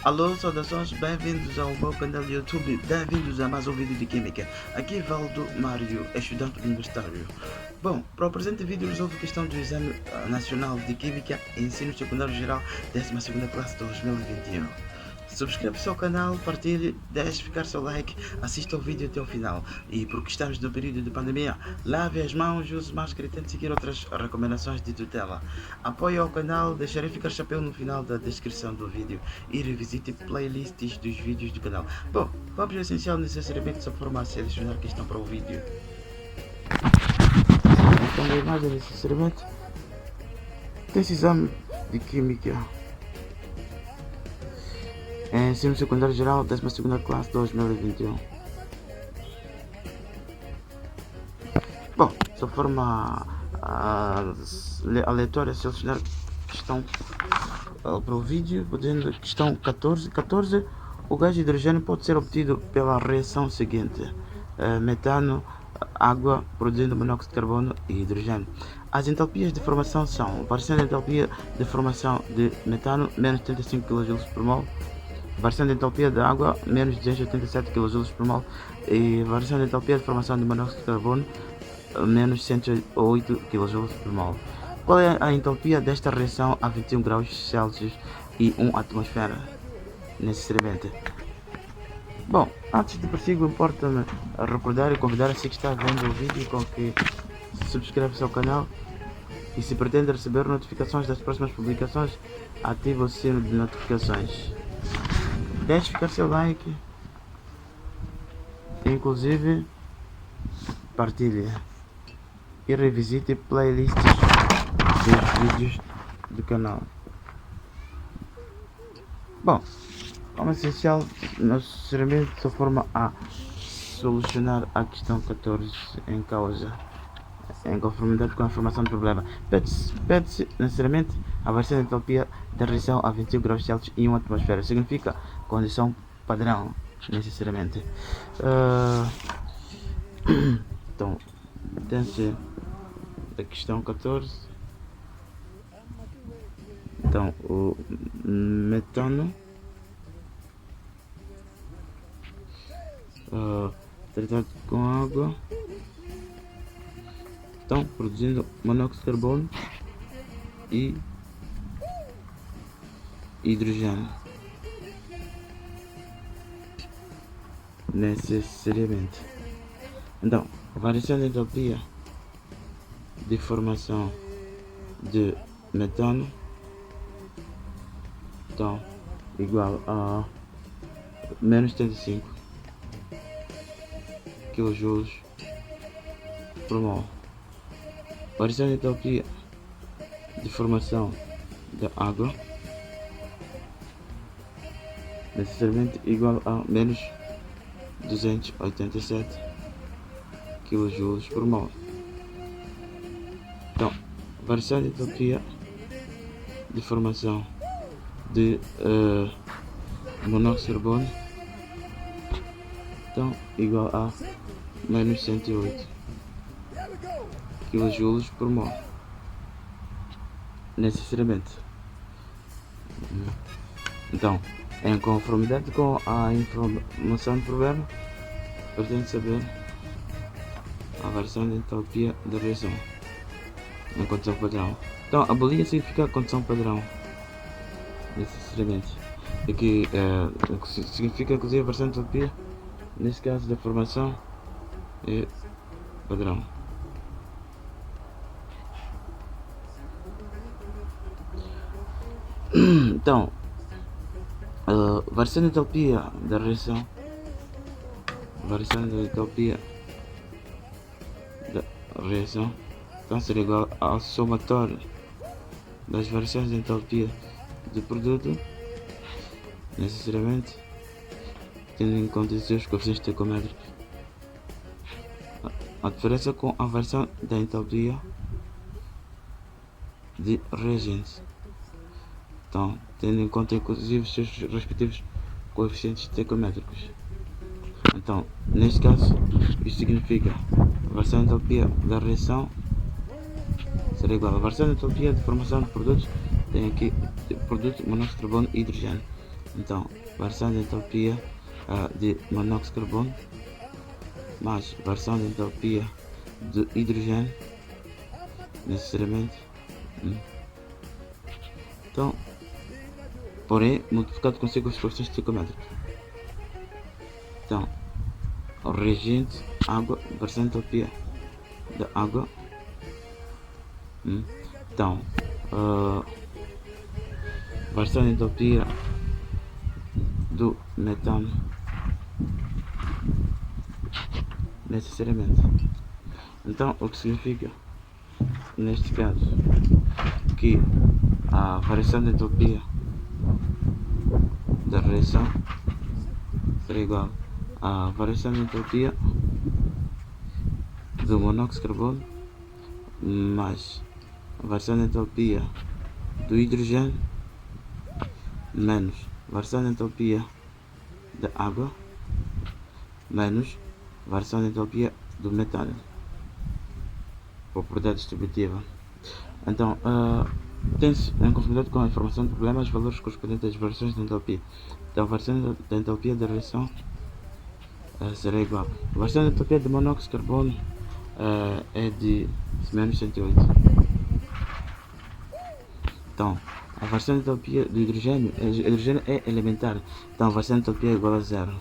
Alô, saudações, bem-vindos ao meu canal do YouTube, bem-vindos a mais um vídeo de Química. Aqui Valdo Mário, estudante universitário. Bom, para o presente vídeo resolvo a questão do Exame Nacional de Química Ensino Secundário Geral 12ª classe 2021. Subscreva-se ao canal, partilhe, deixe ficar seu like, assista o vídeo até o final. E porque estamos no período de pandemia, lave as mãos, use máscara e tente seguir outras recomendações de tutela. Apoie ao canal, deixarei ficar chapéu no final da descrição do vídeo e revisite playlists dos vídeos do canal. Bom, vamos ao essencial necessariamente só forma a selecionar a questão para o vídeo. Então da imagem necessariamente desse exame de Química Ensino Secundário Geral, 12ª classe 2021. Bom, só forma aleatória selecionar questão para o vídeo, podendo questão 14. O gás de hidrogênio pode ser obtido pela reação seguinte: metano, água, produzindo monóxido de carbono e hidrogênio. As entalpias de formação são: variação de entalpia de formação de metano, menos 35 kJ por mol. Variação de entalpia da água, menos 287 kJ por mol. E variação de entalpia de formação de monóxido de carbono, menos 108 kJ por mol. Qual é a entalpia desta reação a 21 graus Celsius e 1 atmosfera? Necessariamente. Bom, antes de prossigo, importa-me recordar e convidar a si que está vendo o vídeo com que subscreva-se ao canal. E se pretende receber notificações das próximas publicações, ative o sino de notificações. Deixe ficar seu like, inclusive partilhe e revisite playlists dos vídeos do canal. Bom, como essencial, necessariamente só forma a solucionar a questão 14 em causa, em conformidade com a informação do problema. Pede-se necessariamente a variação de entalpia da reação a 21 graus Celsius e 1 atmosfera. Significa condição padrão, necessariamente. Então, tem-se a questão 14. Então, o metano tratado com água, então produzindo monóxido de carbono e hidrogênio, necessariamente. Então, a variação de entalpia de formação de metano, então, igual a menos 75 kJ por mol. Variação de entalpia de formação da água, necessariamente igual a menos 287 kJ por mol. Então, variação de entalpia de formação de monóxido de carbono, então igual a menos 108 kJ por mol, necessariamente. Então, em conformidade com a informação do problema, pretende saber a variação de entalpia da reação em condição padrão. Então, a bolinha significa condição padrão, necessariamente. Aqui significa inclusive a variação de entalpia, nesse caso da formação, é padrão. Então, variação de entalpia da reação, então será igual ao somatório das variações de entalpia do produto, necessariamente tendo em conta os seus coeficientes estequiométricos. A diferença com a variação da entalpia de reagentes, então tendo em conta inclusive os seus respectivos coeficientes estequiométricos. Então, neste caso, isto significa a variação de entalpia da reação será igual a variação de entalpia de formação de produtos, tem aqui produto, monóxido de carbono e hidrogênio. Então, variação de entalpia de monóxido de carbono mais variação de entalpia de hidrogênio, necessariamente. Então, porém, multiplicado com as expressões estequiométricas. Então, o reagente, água, variação de entalpia da água. Então, variação de entalpia do metano, necessariamente. Então, o que significa, neste caso, que a variação de entropia da reação será igual à variação de entropia do monóxido de carbono mais a variação de entropia do hidrogênio menos variação de entropia da água menos variação de entropia do metano, propriedade distributiva. Então, tem-se em conformidade com a informação do problema os valores correspondentes às variações de entropia. Então, a variação da entropia da reação será igual. A variação da entropia de monóxido de carbono é de menos 108. Então, a variação da entropia do hidrogênio é elementar. Então, a variação da entropia é igual a zero.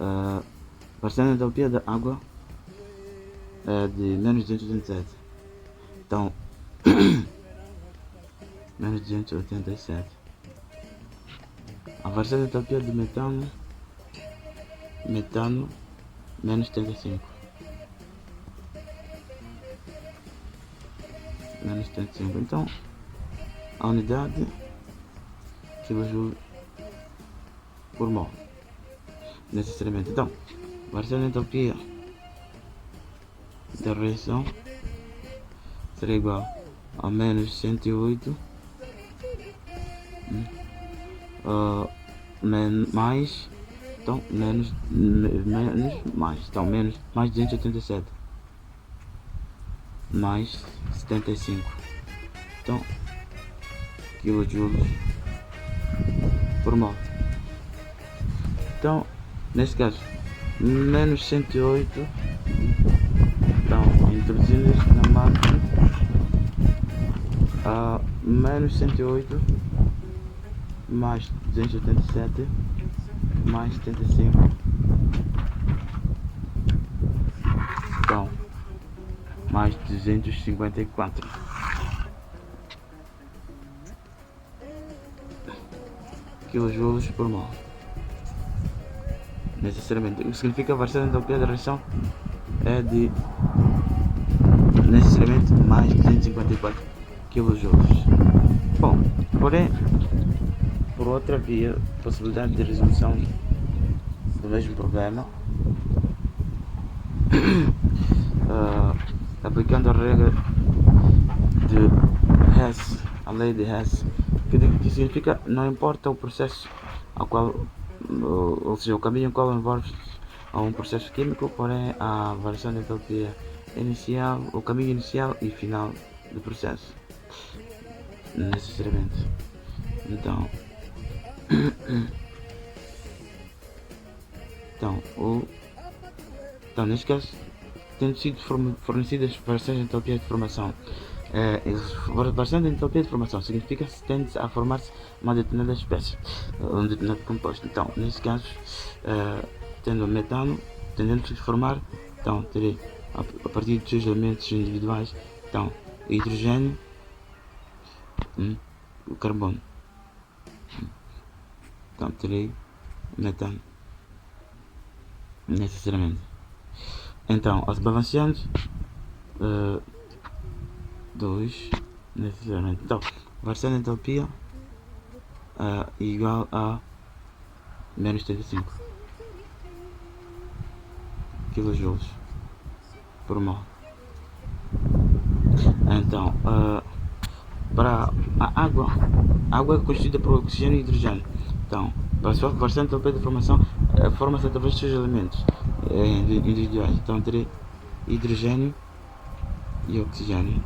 A variação da entropia da água é de menos 287. Então, menos 287. A variação da entropia do metano, menos 75. Menos 75. Então, a unidade kJ por mol, necessariamente. Então, a variação da entropia da reação será igual a menos 108 mais, então menos mais, então mais 287 mais 75, então kJ por mol. Então, nesse caso, menos 108, então introduzindo isto na máquina, menos 108 mais 287 mais 75, então mais 254 kJ por mol, necessariamente. O que significa a variação da entropia da reação é de necessariamente mais 254 kJ. Bom, porém, por outra via, possibilidade de resolução do mesmo problema, aplicando a regra de Hess, a lei de Hess, que significa não importa o processo ao qual, ou seja, o caminho ao qual envolve um processo químico, porém a variação de entropia inicial, o caminho inicial e final do processo, necessariamente. Então, neste caso, tendo sido fornecidas variações de entropia de formação, variação de entropia de formação significa que tende a formar-se uma determinada espécie, um determinado composto. Então, nesse caso, tendo o metano, tendendo a se formar, então terei a partir dos seus elementos individuais, então hidrogênio, o carbono, então terei metano, necessariamente. Então, as balanceando, 2 necessariamente. Então, variação de entropia igual a menos 35 kJ por mol. Então, para a água é constituída por oxigênio e hidrogênio. Então, para a sua variação de entropia de formação, forma-se através dos seus elementos individuais. Então, terei hidrogênio e oxigênio,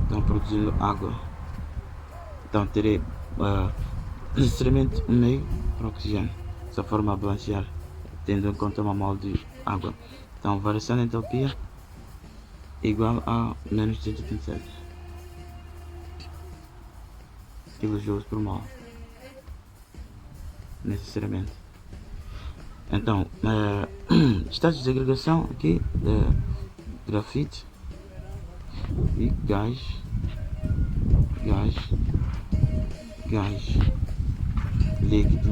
então produzindo água. Então terei necessariamente um meio para oxigênio, dessa forma a balancear, tendo em conta uma mol de água. Então variação de entalpia igual a menos 287 kJ por mol, necessariamente. Então, estados de agregação aqui de grafite e gás, líquido,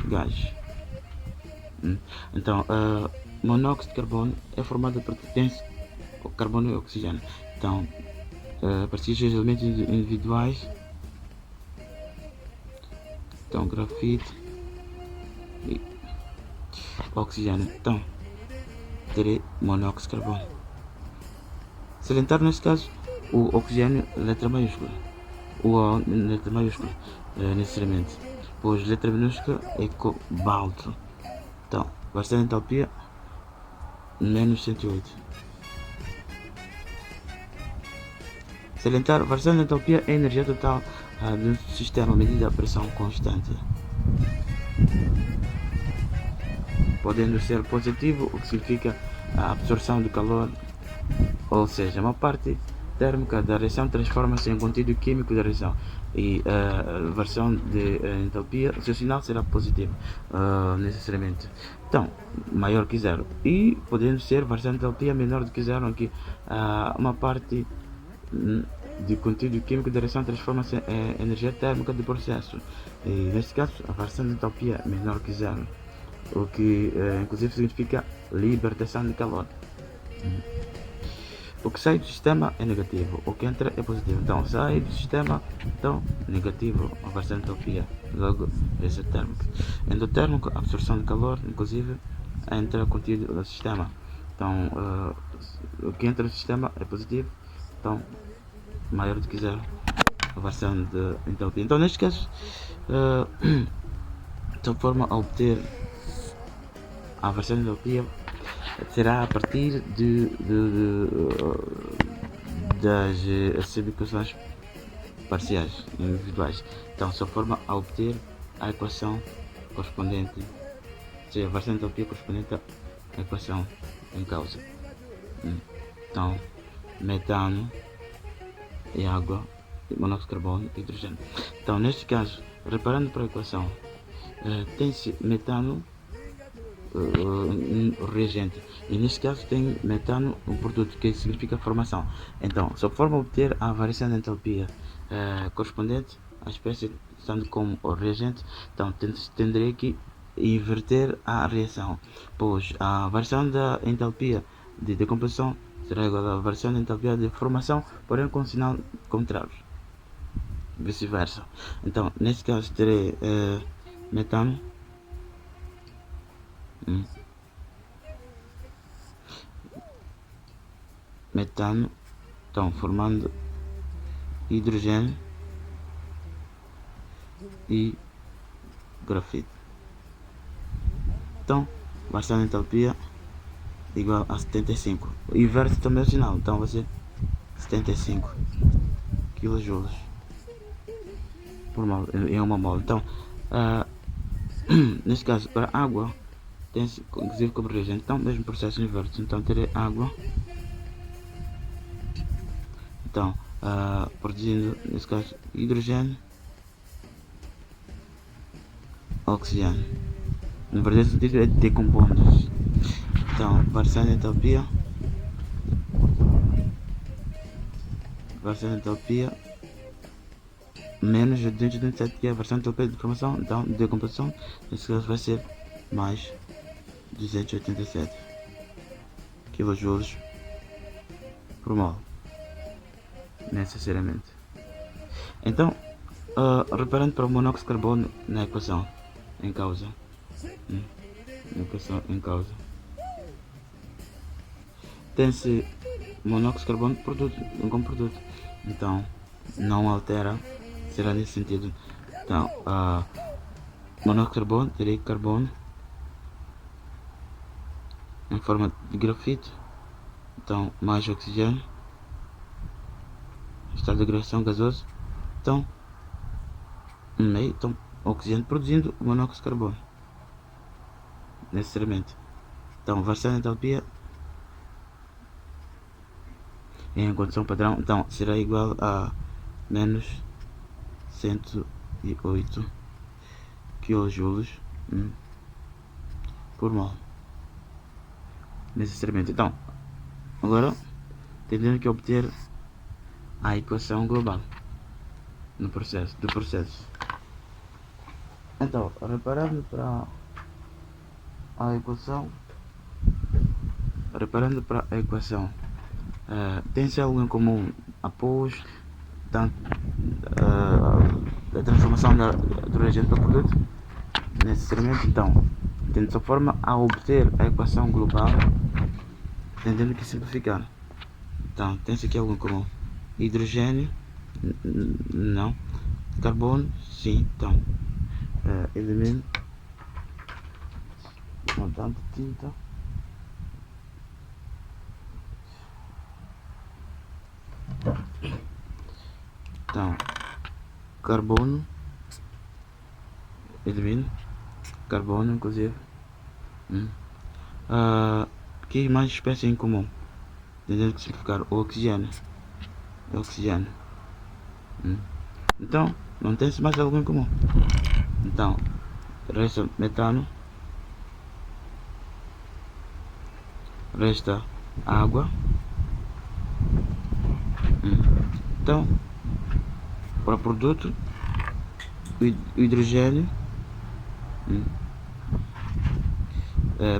gás. Então, monóxido de carbono é formado por carbono e oxigênio. Então, a partir dos elementos individuais, então grafite e oxigênio. Então, terei monóxido de carbono. Salientar neste caso o oxigênio letra maiúscula, o letra maiúscula, necessariamente, pois letra minúscula é cobalto. Então, variação de entalpia menos 108. Salientar, variação de entalpia é a energia total de um sistema medida a pressão constante, podendo ser positivo, o que significa a absorção de calor, ou seja, uma parte térmica da reação transforma-se em conteúdo químico da reação, e a variação de entalpia, o seu sinal será positivo, necessariamente. Então, maior que zero, e podendo ser variação de entalpia menor do que zero, em que uma parte de conteúdo químico da reação transforma-se em energia térmica do processo, e neste caso a variação de entalpia menor que zero, o que inclusive significa libertação de calor. O que sai do sistema é negativo, o que entra é positivo. Então, sai do sistema, então negativo, a variação de entalpia, logo exotérmico. Endotérmico, absorção de calor, inclusive entra conteúdo do sistema. Então, o que entra no sistema é positivo, então maior do que zero, a variação de entalpia. Então, neste caso, de forma a obter a variação de entalpia será a partir das subequações parciais individuais. Então, só forma a obter a equação correspondente, ou seja, a variação de entalpia correspondente à equação em causa. Então, metano e água, monóxido de carbono e hidrogênio. Então, neste caso, reparando para a equação, tem-se metano reagente, e neste caso tem metano um produto, que significa formação. Então, só forma obter a variação de entalpia correspondente à espécie estando como reagente, então terei que inverter a reação, pois a variação da entalpia de decomposição será igual à variação da entalpia de formação, porém com sinal contrário, vice-versa. Então, neste caso terei metano metano, então formando hidrogênio e grafite. Então, variação de entalpia igual a 75. O inverso também é o sinal, então vai ser 75 kJ por mol, em uma mol. Então, neste caso, para água, tem-se inclusive como reagente, então mesmo processo inverso. Então terei água, então produzindo, nesse caso, hidrogênio, oxigênio. No verdadeiro sentido é decompondo-se. Então, variação de entalpia menos de 227, que é a variação de entalpia de formação, então de decomposição, nesse caso vai ser mais 287 kJ por mol, necessariamente. Então, reparando para o monóxido de carbono na equação em causa, tem-se monóxido de carbono como produto, então não altera, será nesse sentido. Então, monóxido de carbono, terei carbono em forma de grafite, então mais oxigênio, estado de agregação gasoso, Então, então oxigênio produzindo monóxido de carbono, necessariamente. Então, variação de entalpia em condição padrão, então será igual a menos 108 kJ por mol, necessariamente. Então, agora temos que obter a equação global do processo. Então, reparando para a equação, tem-se algo em comum após tanto, a transformação do reagente para o produto, necessariamente. Então, tendo-se a forma a obter a equação global, tendendo que simplificar. Então, tem-se aqui algo em comum. Hidrogênio, não. Carbono, sim. Então, elimino montante de tinta. Então, carbono, elimino carbono, inclusive. Que mais espécie em comum? Tendendo que simplificar. O oxigênio. Então, não tem-se mais algo em comum. Então, resta metano, resta água. Então, para o produto, o hidrogênio,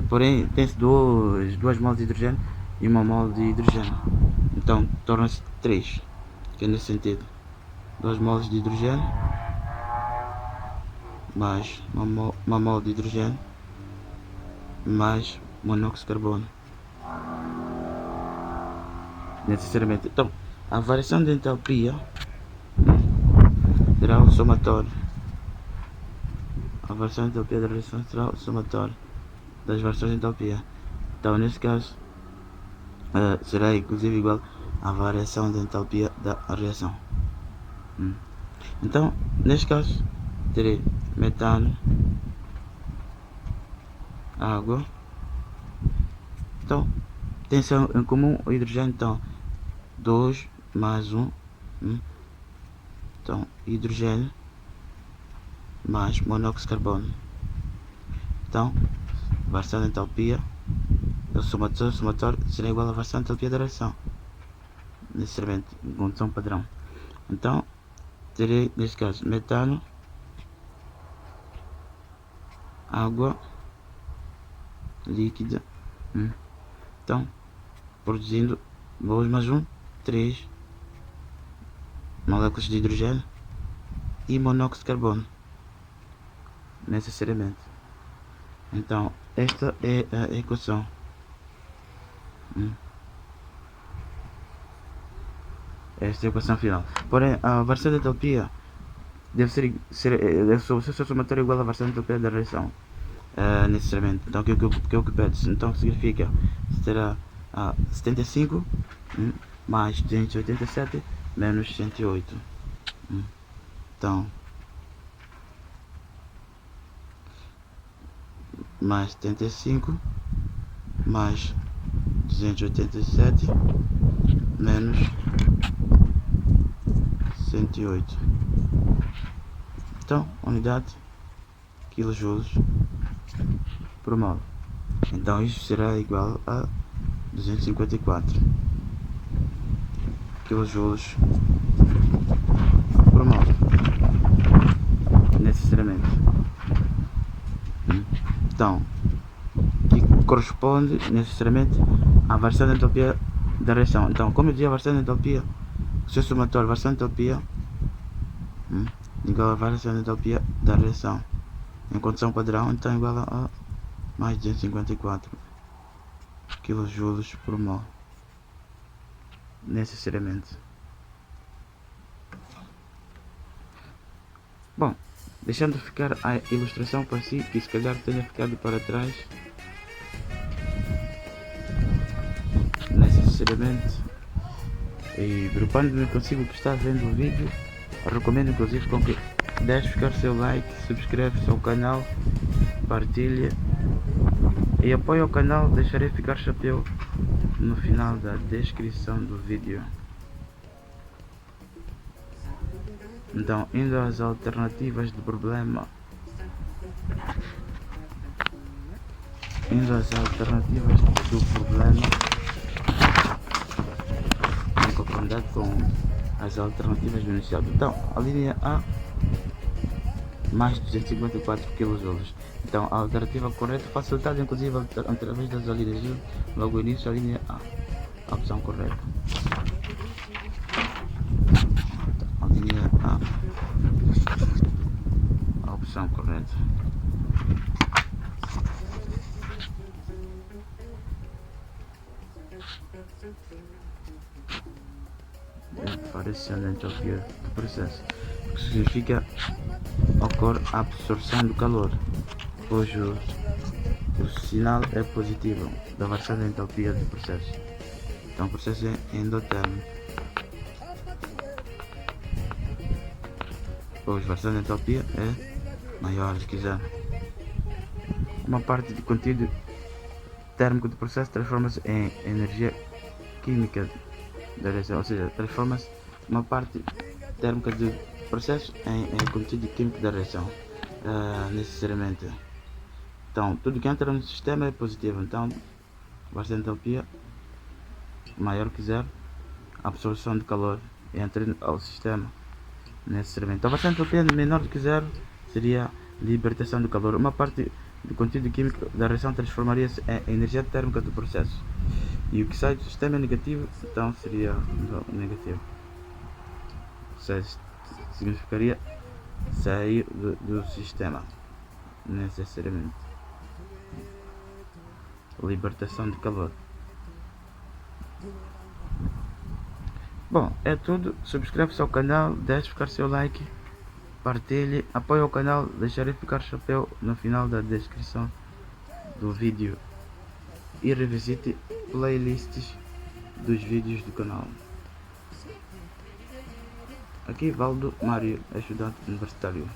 porém tem-se 2 mols de hidrogênio e 1 mol de hidrogênio, então torna-se 3, que é nesse sentido. 2 mols de hidrogênio mais 1 mol de hidrogênio mais monóxido de carbono, necessariamente. Então, a variação de entalpia será o somatório. A variação de entalpia da reação será o somatório das variações de entalpia. Então, nesse caso, será inclusive igual à variação de entalpia da reação. Então, neste caso, terei metano, água. Então, tem-se em comum o hidrogênio. Então, 2 mais 1. Então, hidrogênio mais monóxido de carbono. Então, variação de entalpia, o somatório será igual à variação de entalpia da reação, necessariamente, em condição padrão. Então, terei, neste caso, metano, água líquida. Então, produzindo 2 mais 1, 3 moléculas de hidrogênio e monóxido de carbono, necessariamente. Então, esta é a equação. Esta é a equação final. Porém, a variação de entalpia deve ser o seu somatório igual à variação de entalpia da reação, necessariamente. Então, o que é o que pede? Então, significa será 75 mais 287 menos 108. Então, mais 75 mais 287 menos 108. Então, unidade kJ por mol. Então, isso será igual a 254 kJ por mol, necessariamente. Então, que corresponde necessariamente à variação de entalpia da reação. Então, como eu dizia, a variação de entalpia, o seu somatório, variação de entalpia igual à variação de entalpia da reação em condição padrão, então igual a mais 254 kJ por mol, necessariamente. Bom, deixando ficar a ilustração para si, que se calhar tenha ficado para trás, necessariamente, e preocupando-me consigo que está vendo o vídeo, recomendo inclusive com que deixe ficar seu like, subscreve-se ao canal, partilhe e apoie o canal. Deixarei ficar chapéu no final da descrição do vídeo. Então, indo às alternativas do problema. Em conformidade com as alternativas do enunciado. Então, a linha A, mais 254 kJ. Então, a alternativa correta, facilitada inclusive através das alíneas. Logo início, a linha A, a opção correta. A linha A, a opção correta. Variação da entropia do processo, o que significa ocorre a absorção do calor, pois o sinal é positivo da variação da entropia do processo. Então o processo é endotérmico, pois a variação da entropia é maior, se quiser. Uma parte do conteúdo térmico do processo transforma-se em energia química da reação, ou seja, transforma-se uma parte térmica do processo em conteúdo químico da reação, necessariamente. Então, tudo que entra no sistema é positivo. Então, basta a entropia maior que zero, a absorção de calor entra ao sistema, necessariamente. Então, basta a entropia menor do que zero seria libertação do calor. Uma parte do conteúdo químico da reação transformaria-se em energia térmica do processo. E o que sai do sistema é negativo, então seria negativo. Ou seja, significaria sair do sistema, necessariamente. Libertação de calor. Bom, é tudo. Subscreve-se ao canal, deixe ficar seu like, partilhe, apoie o canal, deixarei ficar chapéu no final da descrição do vídeo. E revisite playlists dos vídeos do canal. Aqui Valdo Mário, estudante universitário.